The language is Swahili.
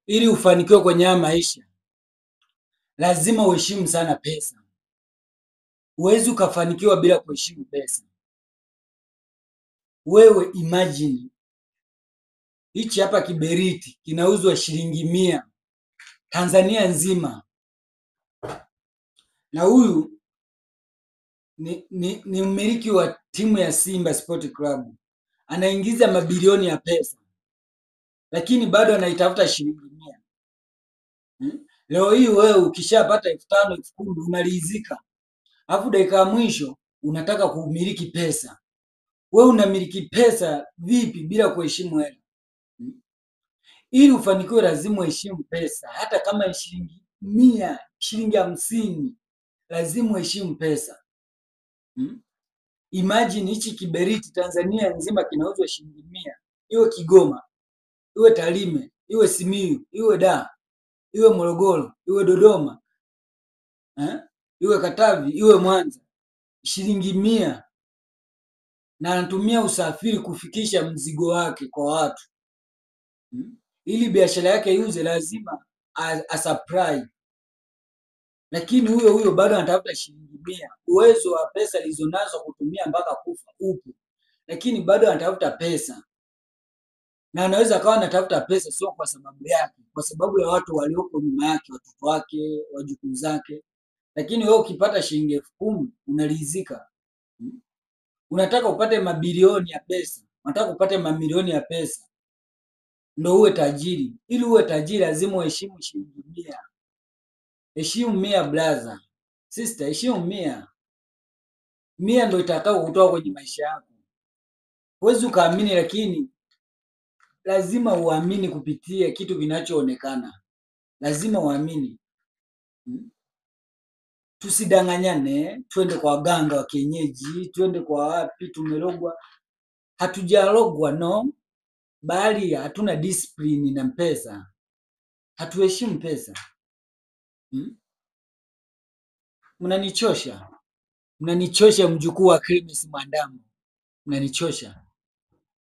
Ili ufanikiwe kwenye haya maisha, lazima uheshimu sana pesa. Huwezi ukafanikiwa bila kuheshimu pesa. Wewe imagine, hichi hapa kiberiti kinauzwa shilingi 100 Tanzania nzima, na huyu ni mmiliki wa timu ya Simba Sport Club, anaingiza mabilioni ya pesa, lakini bado anaitafuta shilingi 100. Leo hii wewe ukishapata 5,000 10,000 unaridhika, alafu dakika ya mwisho unataka kumiliki pesa. Wewe unamiliki pesa vipi bila kuheshimu hela? Ili ufanikiwe lazima uheshimu pesa, hata kama ni shilingi 100, shilingi 50, lazima uheshimu pesa. Imagine hichi kiberiti Tanzania nzima kinauzwa shilingi 100, iwe Kigoma, iwe Tarime, iwe Simiyu, iwe Dar, iwe Morogoro, iwe Dodoma, iwe Katavi, iwe Mwanza, shilingi 100, na anatumia usafiri kufikisha mzigo wake kwa watu. Ili biashara yake iuze lazima asupply, lakini huyo bado anatafuta shilingi 100. Uwezo wa pesa alizonazo kutumia mpaka kufa upo, lakini bado anatafuta pesa, na anaweza akawa anatafuta pesa sio kwa sababu yake, kwa sababu ya watu walioko nyuma yake, watoto wake, wajukuu zake. Lakini wewe ukipata shilingi 10,000 unaridhika. Unataka upate mabilioni ya pesa, unataka upate mamilioni ya pesa ndio uwe tajiri. Ili uwe tajiri lazima uheshimu shilingi 100. Heshimu 100 brother, sister, heshimu 100. 100 ndio itakao kutoa kwenye maisha yako. Huwezi ukaamini, lakini lazima uamini kupitia kitu kinachoonekana. Lazima uamini. Tusidanganyane, twende kwa waganga wa kienyeji, twende kwa wapi, tumerogwa. Hatujarogwa, no, bali hatuna discipline na pesa. Hatuheshimu pesa. Mnanichosha, mnanichosha, mjukuu wa Clemence Mwandambo, mnanichosha.